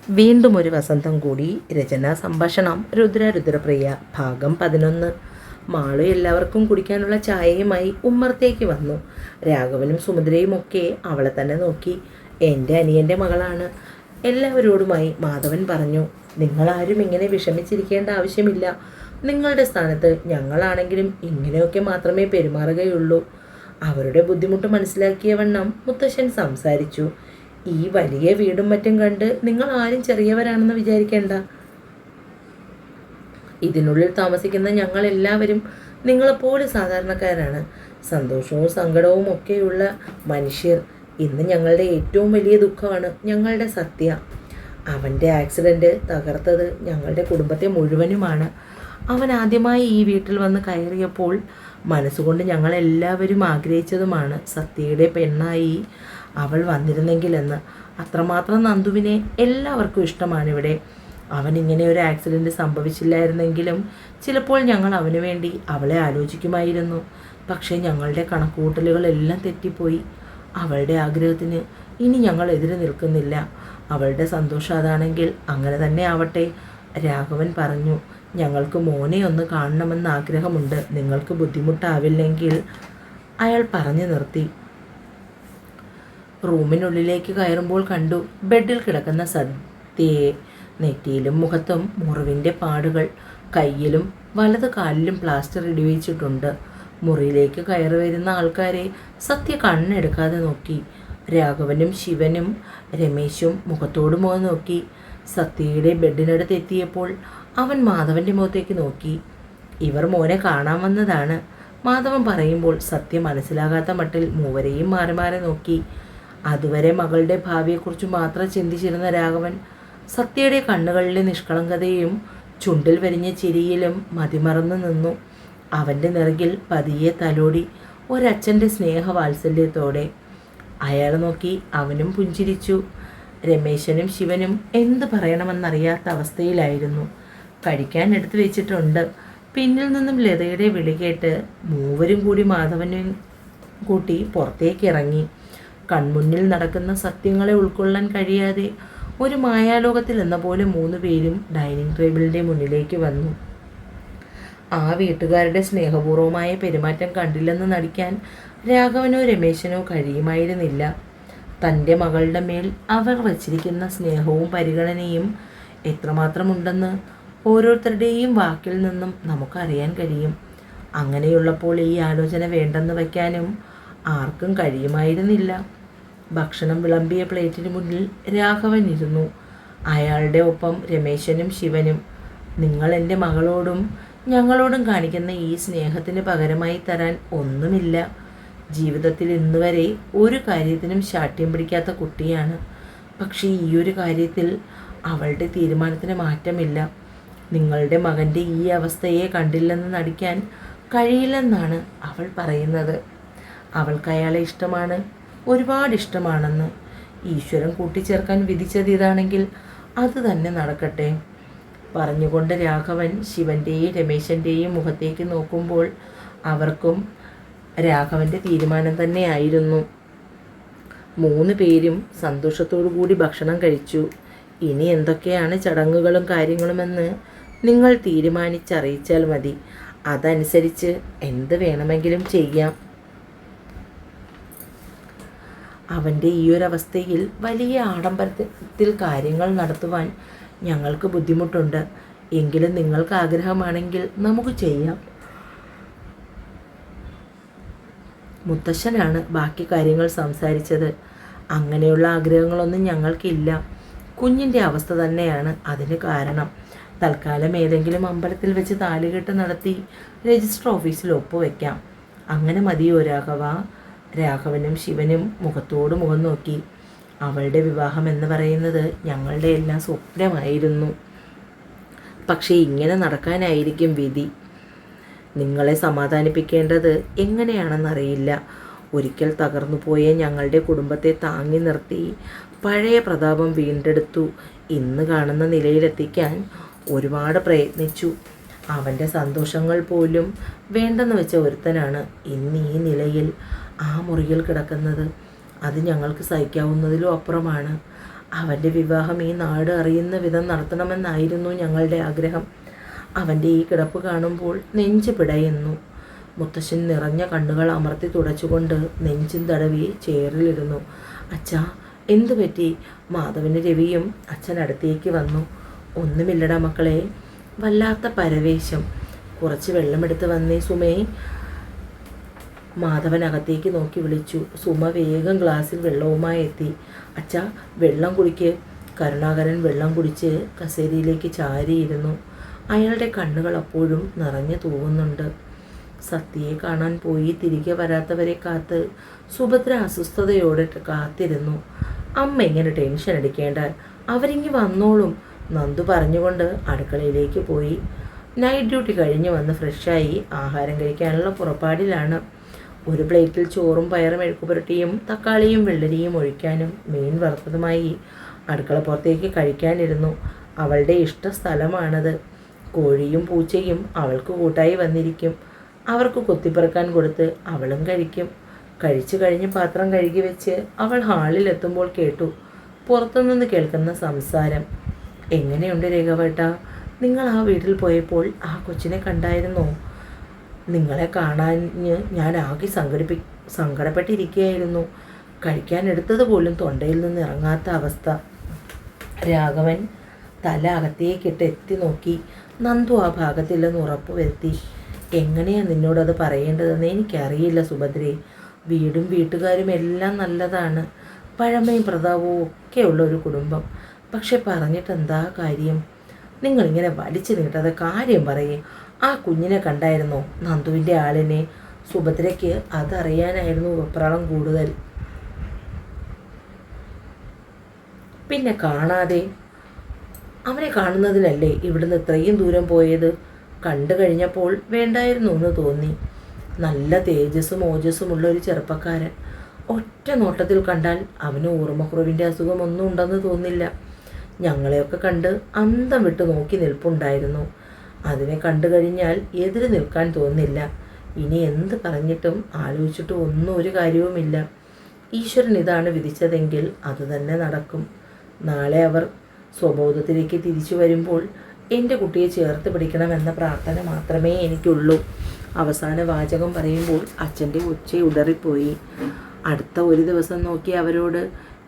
വീണ്ടും ഒരു വസന്തം കൂടി. രചനാ സംഭാഷണം രുദ്രപ്രിയ ഭാഗം 11. മാളു എല്ലാവർക്കും കുടിക്കാനുള്ള ചായയുമായി ഉമ്മറത്തേക്ക് വന്നു. രാഘവനും സുഭദ്രയും ഒക്കെ അവളെ തന്നെ നോക്കി. എൻ്റെ അനിയൻ്റെ മകളാണ്, എല്ലാവരോടുമായി മാധവൻ പറഞ്ഞു. നിങ്ങളാരും ഇങ്ങനെ വിഷമിച്ചിരിക്കേണ്ട ആവശ്യമില്ല. നിങ്ങളുടെ സ്ഥാനത്ത് ഞങ്ങളാണെങ്കിലും ഇങ്ങനെയൊക്കെ മാത്രമേ പെരുമാറുകയുള്ളൂ. അവരുടെ ബുദ്ധിമുട്ട് മനസ്സിലാക്കിയ വണ്ണം മുത്തശ്ശൻ സംസാരിച്ചു. ഈ വലിയ വീടും മറ്റും കണ്ട് നിങ്ങൾ ആരും ചെറിയവരാണെന്ന് വിചാരിക്കേണ്ട. ഇതിനുള്ളിൽ താമസിക്കുന്ന ഞങ്ങൾ എല്ലാവരും നിങ്ങളെപ്പോലെ സാധാരണക്കാരാണ്. സന്തോഷവും സങ്കടവും ഒക്കെയുള്ള മനുഷ്യർ. ഇന്ന് ഞങ്ങളുടെ ഏറ്റവും വലിയ ദുഃഖമാണ് ഞങ്ങളുടെ സത്യ. അവൻ്റെ ആക്സിഡൻറ്റ് തകർത്തത് ഞങ്ങളുടെ കുടുംബത്തെ മുഴുവനുമാണ്. അവൻ ആദ്യമായി ഈ വീട്ടിൽ വന്ന് കയറിയപ്പോൾ മനസ്സുകൊണ്ട് ഞങ്ങളെല്ലാവരും ആഗ്രഹിച്ചതുമാണ് സത്യയുടെ പെണ്ണായി അവൾ വന്നിരുന്നെങ്കിലെന്ന്. അത്രമാത്രം നന്ദുവിനെ എല്ലാവർക്കും ഇഷ്ടമാണിവിടെ. അവൻ ഇങ്ങനെ ഒരു ആക്സിഡൻറ്റ് സംഭവിച്ചില്ലായിരുന്നെങ്കിലും ചിലപ്പോൾ ഞങ്ങൾ അവന് വേണ്ടി അവളെ ആലോചിക്കുമായിരുന്നു. പക്ഷേ ഞങ്ങളുടെ കണക്കുകൂട്ടലുകളെല്ലാം തെറ്റിപ്പോയി. അവളുടെ ആഗ്രഹത്തിന് ഇനി ഞങ്ങൾ എതിര് നിൽക്കുന്നില്ല. അവളുടെ സന്തോഷം അതാണെങ്കിൽ അങ്ങനെ തന്നെ ആവട്ടെ. രാഘവൻ പറഞ്ഞു. ഞങ്ങൾക്ക് മോനെ ഒന്ന് കാണണമെന്ന് ആഗ്രഹമുണ്ട്. നിങ്ങൾക്ക് ബുദ്ധിമുട്ടാവില്ലെങ്കിൽ. അയാൾ പറഞ്ഞു നിർത്തി. റൂമിനുള്ളിലേക്ക് കയറുമ്പോൾ കണ്ടു ബെഡിൽ കിടക്കുന്ന സത്യയെ. നെറ്റിയിലും മുഖത്തും മുറിവിൻ്റെ പാടുകൾ. കയ്യിലും വലത് കാലിലും പ്ലാസ്റ്റർ ഇടിവെച്ചിട്ടുണ്ട്. മുറിയിലേക്ക് കയറി വരുന്ന ആൾക്കാരെ സത്യ കണ്ണെടുക്കാതെ നോക്കി. രാഘവനും ശിവനും രമേശും മുഖത്തോട് മുഖം നോക്കി. സത്യയുടെ ബെഡിനടുത്ത് എത്തിയപ്പോൾ അവൻ മാധവൻ്റെ മുഖത്തേക്ക് നോക്കി. ഇവർ മോനെ കാണാൻ വന്നതാണ്. മാധവൻ പറയുമ്പോൾ സത്യ മനസ്സിലാകാത്ത മട്ടിൽ മൂവരെയും മാറി മാറി നോക്കി. അതുവരെ മകളുടെ ഭാവിയെക്കുറിച്ച് മാത്രം ചിന്തിച്ചിരുന്ന രാഘവൻ സത്യയുടെ കണ്ണുകളിലെ നിഷ്കളങ്കതയും ചുണ്ടിൽ വരിഞ്ഞ ചിരിയിലും മതിമറന്നു നിന്നു. അവൻ്റെ നെറുകിൽ പതിയെ തലോടി ഒരച്ഛൻ്റെ സ്നേഹവാത്സല്യത്തോടെ. അയാളെ നോക്കി അവനും പുഞ്ചിരിച്ചു. രമേശനും ശിവനും എന്ത് പറയണമെന്നറിയാത്ത അവസ്ഥയിലായിരുന്നു. കഴിക്കാൻ എടുത്തു വെച്ചിട്ടുണ്ട്. പിന്നിൽ നിന്നും ലതയുടെ വിളി കേട്ട് മൂവരും കൂടി മാധവനും കൂട്ടി പുറത്തേക്ക് ഇറങ്ങി. കൺമുന്നിൽ നടക്കുന്ന സത്യങ്ങളെ ഉൾക്കൊള്ളാൻ കഴിയാതെ ഒരു മായാലോകത്തിൽ എന്ന പോലെ 3 പേരും ഡൈനിങ് ടേബിളിൻ്റെ മുന്നിലേക്ക് വന്നു. ആ വീട്ടുകാരുടെ സ്നേഹപൂർവമായ പെരുമാറ്റം കണ്ടില്ലെന്ന് നടിക്കാൻ രാഘവനോ രമേശനോ കഴിയുമായിരുന്നില്ല. തൻ്റെ മകളുടെ മേൽ അവർ വച്ചിരിക്കുന്ന സ്നേഹവും പരിഗണനയും എത്രമാത്രമുണ്ടെന്ന് ഓരോരുത്തരുടെയും വാക്കിൽ നിന്നും നമുക്കറിയാൻ കഴിയും. അങ്ങനെയുള്ളപ്പോൾ ഈ ആലോചന വേണ്ടെന്ന് വയ്ക്കാനും ആർക്കും കഴിയുമായിരുന്നില്ല. ഭക്ഷണം വിളമ്പിയ പ്ലേറ്റിന് മുന്നിൽ രാഘവൻ ഇരുന്നു. അയാളുടെ ഒപ്പം രമേശനും ശിവനും. നിങ്ങൾ എൻ്റെ മകളോടും ഞങ്ങളോടും കാണിക്കുന്ന ഈ സ്നേഹത്തിന് പകരമായി തരാൻ ഒന്നുമില്ല. ജീവിതത്തിൽ ഇന്നുവരെ ഒരു കാര്യത്തിനും ശാഠ്യം പിടിക്കാത്ത കുട്ടിയാണ്. പക്ഷേ ഈ ഒരു കാര്യത്തിൽ അവളുടെ തീരുമാനത്തിന് മാറ്റമില്ല. നിങ്ങളുടെ മകൻ്റെ ഈ അവസ്ഥയെ കണ്ടില്ലെന്ന് നടിക്കാൻ കഴിയില്ലെന്നാണ് അവൾ പറയുന്നത്. അവൾക്ക് അയാളെ ഇഷ്ടമാണ്, ഒരുപാട് ഇഷ്ടമാണെന്ന്. ഈശ്വരൻ കൂട്ടിച്ചേർക്കാൻ വിധിച്ചത് ഇതാണെങ്കിൽ അത് തന്നെ നടക്കട്ടെ. പറഞ്ഞുകൊണ്ട് രാഘവൻ ശിവൻ്റെയും രമേശൻ്റെയും മുഖത്തേക്ക് നോക്കുമ്പോൾ അവർക്കും രാഘവൻ്റെ തീരുമാനം തന്നെയായിരുന്നു. 3 പേരും സന്തോഷത്തോടു കൂടി ഭക്ഷണം കഴിച്ചു. ഇനി എന്തൊക്കെയാണ് ചടങ്ങുകളും കാര്യങ്ങളുമെന്ന് നിങ്ങൾ തീരുമാനിച്ചറിയിച്ചാൽ മതി. അതനുസരിച്ച് എന്ത് വേണമെങ്കിലും ചെയ്യാം. അവൻ്റെ ഈ ഒരവസ്ഥയിൽ വലിയ ആഡംബരത്തിൽ കാര്യങ്ങൾ നടത്തുവാൻ ഞങ്ങൾക്ക് ബുദ്ധിമുട്ടുണ്ട്. എങ്കിലും നിങ്ങൾക്ക് ആഗ്രഹമാണെങ്കിൽ നമുക്ക് ചെയ്യാം. മുത്തശ്ശനാണ് ബാക്കി കാര്യങ്ങൾ സംസാരിച്ചത്. അങ്ങനെയുള്ള ആഗ്രഹങ്ങളൊന്നും ഞങ്ങൾക്കില്ല. കുഞ്ഞിൻ്റെ അവസ്ഥ തന്നെയാണ് അതിന് കാരണം. തൽക്കാലം ഏതെങ്കിലും അമ്പലത്തിൽ വെച്ച് താലികെട്ട് നടത്തി രജിസ്റ്റർ ഓഫീസിൽ ഒപ്പുവെക്കാം. അങ്ങനെ മതിയോ രാഘവ? രാഘവനും ശിവനും മുഖത്തോട് മുഖം നോക്കി. അവളുടെ വിവാഹം എന്ന് പറയുന്നത് ഞങ്ങളുടെ എല്ലാം സ്വപ്നമായിരുന്നു. പക്ഷേ ഇങ്ങനെ നടക്കാനായിരിക്കും വിധി. നിങ്ങളെ സമാധാനിപ്പിക്കേണ്ടത് എങ്ങനെയാണെന്നറിയില്ല. ഒരിക്കൽ തകർന്നുപോയ ഞങ്ങളുടെ കുടുംബത്തെ താങ്ങി നിർത്തി പഴയ പ്രതാപം വീണ്ടെടുത്തു ഇന്ന് കാണുന്ന നിലയിലെത്തിക്കാൻ ഒരുപാട് പ്രയത്നിച്ചു. അവൻ്റെ സന്തോഷങ്ങൾ പോലും വേണ്ടെന്ന് വെച്ച ഒരുത്തനാണ് ഇന്ന് ഈ നിലയിൽ ആ മുറിയിൽ കിടക്കുന്നത്. അത് ഞങ്ങൾക്ക് സഹിക്കാവുന്നതിലും അപ്പുറമാണ്. അവൻ്റെ വിവാഹം ഈ നാട് അറിയുന്ന വിധം നടത്തണമെന്നായിരുന്നു ഞങ്ങളുടെ ആഗ്രഹം. അവൻ്റെ ഈ കിടപ്പ് കാണുമ്പോൾ നെഞ്ച് പിടയുന്നു. മുത്തശ്ശൻ നിറഞ്ഞ കണ്ണുകൾ അമർത്തി തുടച്ചുകൊണ്ട് നെഞ്ചും തടവി ചേറിലിരുന്നു. അച്ഛാ, എന്തു പറ്റി? മാധവന് രവിയും അച്ഛനടുത്തേക്ക് വന്നു. ഒന്നുമില്ലടാ മക്കളെ, വല്ലാത്ത പരവേശം. കുറച്ച് വെള്ളമെടുത്ത് വന്നേ സുമേ. മാധവൻ അകത്തേക്ക് നോക്കി വിളിച്ചു. സുമ വേഗം ഗ്ലാസ്സിൽ വെള്ളവുമായി എത്തി. അച്ഛാ, വെള്ളം കുടിക്ക്. കരുണാകരൻ വെള്ളം കുടിച്ച് കസേരയിലേക്ക് ചാരിയിരുന്നു. അയാളുടെ കണ്ണുകൾ അപ്പോഴും നിറഞ്ഞു തൂവുന്നുണ്ട്. സത്യയെ കാണാൻ പോയി തിരികെ വരാത്തവരെ കാത്ത് സുഭദ്ര അസ്വസ്ഥതയോടെ കാത്തിരുന്നു. അമ്മ ഇങ്ങനെ ടെൻഷൻ അടിക്കേണ്ട, അവരിങ്ങി വന്നോളും, നന്ദു പറഞ്ഞുകൊണ്ട് അടുക്കളയിലേക്ക് പോയി. നൈറ്റ് ഡ്യൂട്ടി കഴിഞ്ഞ് വന്ന് ഫ്രഷായി ആഹാരം കഴിക്കാനുള്ള പുറപ്പാടിലാണ്. ഒരു പ്ലേറ്റിൽ ചോറും പയറും മെഴുക്കുപുരട്ടിയും തക്കാളിയും വെള്ളരിയും ഒഴിക്കാനും മീൻ വറുത്തതുമായി അടുക്കള പുറത്തേക്ക് കഴിക്കാനിരുന്നു. അവളുടെ ഇഷ്ട സ്ഥലമാണത്. കോഴിയും പൂച്ചയും അവൾക്ക് കൂട്ടായി വന്നിരിക്കും. അവർക്ക് കൊത്തിപ്പറക്കാൻ കൊടുത്ത് അവളും കഴിക്കും. കഴിച്ചു കഴിഞ്ഞ് പാത്രം കഴുകി വെച്ച് അവൾ ഹാളിലെത്തുമ്പോൾ കേട്ടു പുറത്തുനിന്ന് കേൾക്കുന്ന സംസാരം. എങ്ങനെയുണ്ട് രേഖവേട്ട? നിങ്ങൾ ആ വീട്ടിൽ പോയപ്പോൾ ആ കൊച്ചിനെ കണ്ടായിരുന്നോ? നിങ്ങളെ കാണാൻ ഞാൻ ആകെ സങ്കടപ്പെട്ടിരിക്കുകയായിരുന്നു. കഴിക്കാനെടുത്തത് പോലും തൊണ്ടയിൽ നിന്ന് ഇറങ്ങാത്ത അവസ്ഥ. രാഘവൻ തല അകത്തേക്കിട്ട് എത്തി നോക്കി. നന്ദു ആ ഭാഗത്തില്ലെന്ന് ഉറപ്പ് വരുത്തി. എങ്ങനെയാണ് നിന്നോടത് പറയേണ്ടതെന്ന് എനിക്കറിയില്ല സുഭദ്രേ. വീടും വീട്ടുകാരും എല്ലാം നല്ലതാണ്. പഴമയും പ്രതാപവും ഒക്കെയുള്ള ഒരു കുടുംബം. പക്ഷെ പറഞ്ഞിട്ടെന്താ കാര്യം? നിങ്ങളിങ്ങനെ വലിച്ചു നീട്ടാതെ കാര്യം പറയേ. ആ കുഞ്ഞിനെ കണ്ടായിരുന്നോ? നന്ദുവിൻ്റെ ആളിനെ. സുഭദ്രയ്ക്ക് അതറിയാനായിരുന്നു വെപ്രാളം കൂടുതൽ. പിന്നെ കാണാതെ? അവനെ കാണുന്നതിനല്ലേ ഇവിടുന്ന് ഇത്രയും ദൂരം പോയത്? കണ്ടു കഴിഞ്ഞപ്പോൾ വേണ്ടായിരുന്നു എന്ന് തോന്നി. നല്ല തേജസ്സും ഓജസ്സുമുള്ള ഒരു ചെറുപ്പക്കാരൻ. ഒറ്റ നോട്ടത്തിൽ കണ്ടാൽ അവന് ഓർമ്മക്കുറവിൻ്റെ അസുഖമൊന്നും ഉണ്ടെന്ന് തോന്നില്ല. ഞങ്ങളെയൊക്കെ കണ്ട് അന്തം വിട്ട് നോക്കി നിൽപ്പുണ്ടായിരുന്നു. അതിനെ കണ്ടു കഴിഞ്ഞാൽ എതിര് നിൽക്കാൻ തോന്നില്ല. ഇനി എന്ത് പറഞ്ഞിട്ടും ആലോചിച്ചിട്ടും ഒന്നും ഒരു കാര്യവുമില്ല. ഈശ്വരൻ ഇതാണ് വിധിച്ചതെങ്കിൽ അതുതന്നെ നടക്കും. നാളെ അവർ സ്വബോധത്തിലേക്ക് തിരിച്ചു വരുമ്പോൾ എൻ്റെ കുട്ടിയെ ചേർത്ത് പിടിക്കണമെന്ന പ്രാർത്ഥന മാത്രമേ എനിക്കുള്ളൂ. അവസാന വാചകം പറയുമ്പോൾ അച്ഛൻ്റെ ഒച്ച ഉടറിപ്പോയി. അടുത്ത ഒരു ദിവസം നോക്കി അവരോട്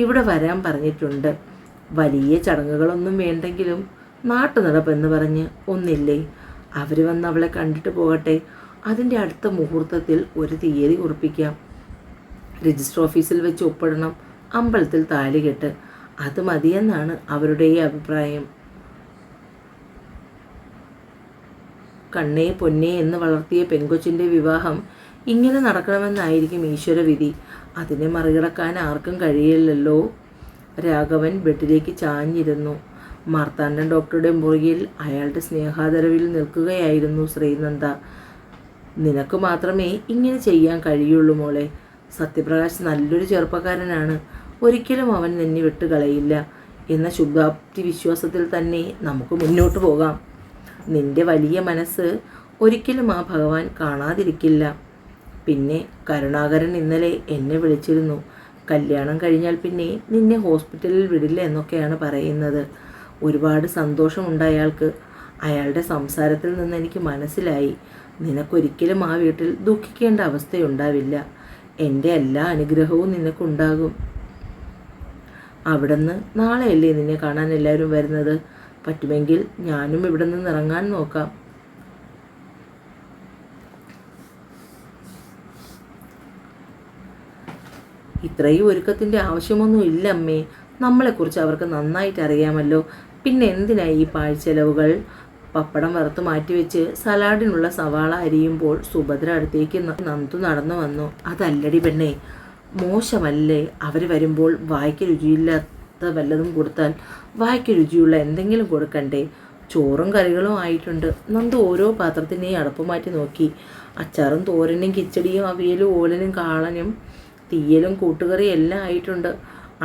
ഇവിടെ വരാൻ പറഞ്ഞിട്ടുണ്ട്. വലിയ ചടങ്ങുകളൊന്നും വേണ്ടെങ്കിലും നാട്ടുനടപ്പെന്ന് പറഞ്ഞ് ഒന്നില്ലേ? അവർ വന്ന് അവളെ കണ്ടിട്ട് പോകട്ടെ. അതിൻ്റെ അടുത്ത മുഹൂർത്തത്തിൽ ഒരു തീയതി ഉറപ്പിക്കാം. രജിസ്റ്റർ ഓഫീസിൽ വെച്ച് ഒപ്പിടണം. അമ്പലത്തിൽ താലികെട്ട്. അത് മതിയെന്നാണ് അവരുടെ ഈ അഭിപ്രായം. കണ്ണേ പൊന്നേ എന്ന് വളർത്തിയ പെൺകൊച്ചിൻ്റെ വിവാഹം ഇങ്ങനെ നടക്കണമെന്നായിരിക്കും ഈശ്വരവിധി. അതിനെ മറികടക്കാൻ ആർക്കും കഴിയില്ലല്ലോ. രാഘവൻ ബെഡിലേക്ക് ചാഞ്ഞിരുന്നു. മാർത്താണ്ഡൻ ഡോക്ടറുടെ മുറിയിൽ അയാളുടെ സ്നേഹാദരവിൽ നിൽക്കുകയായിരുന്നു ശ്രീനന്ദ. നിനക്ക് മാത്രമേ ഇങ്ങനെ ചെയ്യാൻ കഴിയുള്ളൂ മോളെ. സത്യപ്രകാശ് നല്ലൊരു ചെറുപ്പക്കാരനാണ്. ഒരിക്കലും അവൻ നിന്നെ വിട്ടുകളയില്ല എന്ന ശുഭാപ്തി വിശ്വാസത്തിൽ തന്നെ നമുക്ക് മുന്നോട്ട് പോകാം. നിന്റെ വലിയ മനസ്സ് ഒരിക്കലും ആ ഭഗവാൻ കാണാതിരിക്കില്ല. പിന്നെ കരുണാകരൻ ഇന്നലെ എന്നെ വിളിച്ചിരുന്നു. കല്യാണം കഴിഞ്ഞാൽ പിന്നെ നിന്നെ ഹോസ്പിറ്റലിൽ വിടില്ല എന്നൊക്കെയാണ് പറയുന്നത്. ഒരുപാട് സന്തോഷമുണ്ട് അയാൾക്ക്. അയാളുടെ സംസാരത്തിൽ നിന്ന് എനിക്ക് മനസ്സിലായി നിനക്കൊരിക്കലും ആ വീട്ടിൽ ദുഃഖിക്കേണ്ട അവസ്ഥയുണ്ടാവില്ല. എൻ്റെ എല്ലാ അനുഗ്രഹവും നിനക്കുണ്ടാകും. അവിടുന്ന് നാളെയല്ലേ നിന്നെ കാണാൻ എല്ലാവരും വരുന്നത്? പറ്റുമെങ്കിൽ ഞാനും ഇവിടെ നിന്ന് ഇറങ്ങാൻ നോക്കാം. ഇത്രയും ഒരുക്കത്തിൻ്റെ ആവശ്യമൊന്നും ഇല്ല അമ്മേ. നമ്മളെക്കുറിച്ച് അവർക്ക് നന്നായിട്ട് അറിയാമല്ലോ. പിന്നെ എന്തിനായി ഈ പാഴ്ചെലവുകൾ? പപ്പടം വറുത്ത് മാറ്റിവെച്ച് സലാഡിനുള്ള സവാള അരിയുമ്പോൾ സുഭദ്ര അടുത്തേക്ക് നന്ദു നടന്നു വന്നു. അതല്ലടി പെണ്ണേ, മോശമല്ലേ അവർ വരുമ്പോൾ വായ്ക്ക് രുചിയില്ലാത്ത വല്ലതും കൊടുത്താൽ വായ്ക്ക് രുചിയുള്ള എന്തെങ്കിലും കൊടുക്കണ്ടേ? ചോറും കറികളും ആയിട്ടുണ്ട്. നന്ദു ഓരോ പാത്രത്തിനെയും അടപ്പ് മാറ്റി നോക്കി. അച്ചാറും തോരനും കിച്ചടിയും അവിയലും ഓലനും കാളനും തീയലും കൂട്ടുകറിയും എല്ലാം ആയിട്ടുണ്ട്.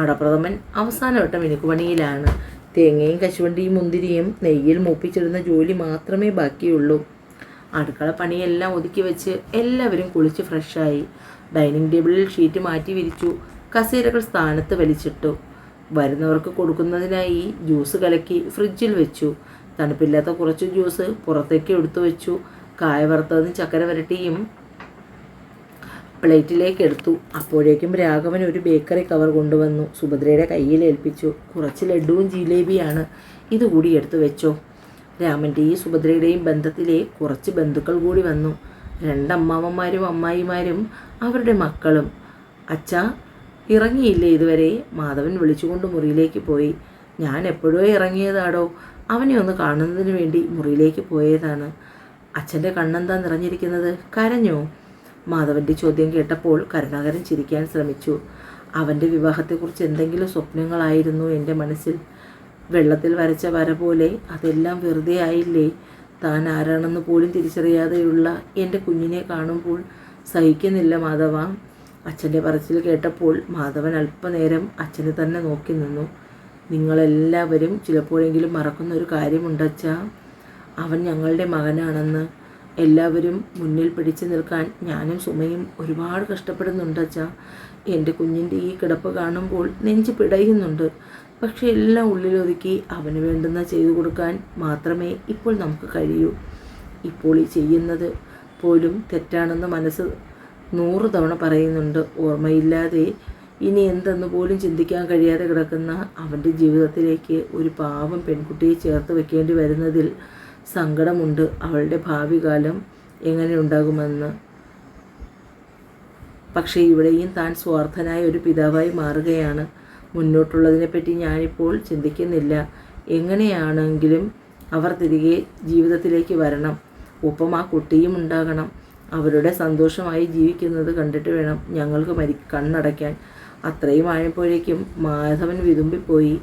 അടപ്രഥമൻ അവസാനവട്ടം മിനുക്കുപണിയിലാണ്. തേങ്ങയും കശുവണ്ടിയും മുന്തിരിയും നെയ്യിൽ മൂപ്പിച്ചിടുന്ന ജോലി മാത്രമേ ബാക്കിയുള്ളൂ. അടുക്കള പണിയെല്ലാം ഒതുക്കി വെച്ച് എല്ലാവരും കുളിച്ച് ഫ്രഷായി. ഡൈനിങ് ടേബിളിൽ ഷീറ്റ് മാറ്റി വിരിച്ചു. കസേരകൾ സ്ഥാനത്ത് വലിച്ചിട്ടു. വരുന്നവർക്ക് കൊടുക്കുന്നതിനായി ജ്യൂസ് കലക്കി ഫ്രിഡ്ജിൽ വെച്ചു. തണുപ്പില്ലാത്ത കുറച്ച് ജ്യൂസ് പുറത്തേക്ക് എടുത്തു വെച്ചു. കായ വറുത്തതും ചക്കര വരട്ടിയും പ്ലേറ്റിലേക്ക് എടുത്തു. അപ്പോഴേക്കും രാഘവൻ ഒരു ബേക്കറി കവർ കൊണ്ടുവന്നു. സുഭദ്രയുടെ കയ്യിൽ ഏൽപ്പിച്ചു. കുറച്ച് ലഡുവും ജിലേബിയാണ്, ഇതുകൂടി എടുത്തു വെച്ചോ. രാമൻ്റെയും സുഭദ്രയുടെയും ബന്ധത്തിലെ കുറച്ച് ബന്ധുക്കൾ കൂടി വന്നു. 2 അമ്മാവന്മാരും അമ്മായിമാരും അവരുടെ മക്കളും. അച്ഛാ, ഇറങ്ങിയില്ലേ ഇതുവരെ? മാധവൻ വിളിച്ചുകൊണ്ട് മുറിയിലേക്ക് പോയി. ഞാൻ എപ്പോഴോ ഇറങ്ങിയതാടോ. അവനെ ഒന്ന് കാണുന്നതിന് വേണ്ടി മുറിയിലേക്ക് പോയതാണ്. അച്ഛൻ്റെ കണ്ണെന്താ നിറഞ്ഞിരിക്കുന്നത്? കരഞ്ഞോ? മാധവൻ്റെ ചോദ്യം കേട്ടപ്പോൾ കരുണാകരൻ ചിരിക്കാൻ ശ്രമിച്ചു. അവൻ്റെ വിവാഹത്തെക്കുറിച്ച് എന്തെങ്കിലും സ്വപ്നങ്ങളായിരുന്നു എൻ്റെ മനസ്സിൽ. വെള്ളത്തിൽ വരച്ച വര പോലെ അതെല്ലാം വെറുതെ ആയില്ലേ? താൻ ആരാണെന്ന് പോലും തിരിച്ചറിയാതെയുള്ള എൻ്റെ കുഞ്ഞിനെ കാണുമ്പോൾ സഹിക്കുന്നില്ല മാധവ. അച്ഛൻ്റെ പറച്ചിൽ കേട്ടപ്പോൾ മാധവൻ അല്പനേരം അച്ഛനെ തന്നെ നോക്കി നിന്നു. നിങ്ങളെല്ലാവരും ചിലപ്പോഴെങ്കിലും മറക്കുന്ന ഒരു കാര്യമുണ്ടച്ചാ. അവൻ ഞങ്ങളുടെ മകനാണെന്ന്. എല്ലാവരും മുന്നിൽ പിടിച്ചു നിൽക്കാൻ ഞാനും സുമയും ഒരുപാട് കഷ്ടപ്പെടുന്നുണ്ടച്ചാ. എൻ്റെ കുഞ്ഞിൻ്റെ ഈ കിടപ്പ് കാണുമ്പോൾ നെഞ്ച് പിടയുന്നുണ്ട്. പക്ഷെ എല്ലാം ഉള്ളിലൊതുക്കി അവന് വേണ്ടുന്ന ചെയ്തു കൊടുക്കാൻ മാത്രമേ ഇപ്പോൾ നമുക്ക് കഴിയൂ. ഇപ്പോൾ ഈ ചെയ്യുന്നത് പോലും തെറ്റാണെന്ന് മനസ്സ് 100 തവണ പറയുന്നുണ്ട്. ഓർമ്മയില്ലാതെ ഇനി എന്തെന്ന് പോലും ചിന്തിക്കാൻ കഴിയാതെ കിടക്കുന്ന അവൻ്റെ ജീവിതത്തിലേക്ക് ഒരു പാവം പെൺകുട്ടിയെ ചേർത്ത് വെക്കേണ്ടി വരുന്നതിൽ സങ്കടമുണ്ട്. അവളുടെ ഭാവി കാലം എങ്ങനെ ഉണ്ടാകുമെന്ന്. പക്ഷേ ഇവിടെയും താൻ സ്വാർത്ഥനായ ഒരു പിതാവായി മാറുകയാണ്. മുന്നോട്ടുള്ളതിനെപ്പറ്റി ഞാനിപ്പോൾ ചിന്തിക്കുന്നില്ല. എങ്ങനെയാണെങ്കിലും അവർ തിരികെ ജീവിതത്തിലേക്ക് വരണം. ഒപ്പം ആ കുട്ടിയും ഉണ്ടാകണം. അവരുടെ സന്തോഷമായി ജീവിക്കുന്നത് കണ്ടിട്ട് വേണം ഞങ്ങൾക്ക് കണ്ണടയ്ക്കാൻ. അത്രയും ആയപ്പോഴേക്കും മാധവൻ വിതുമ്പിപ്പോയി.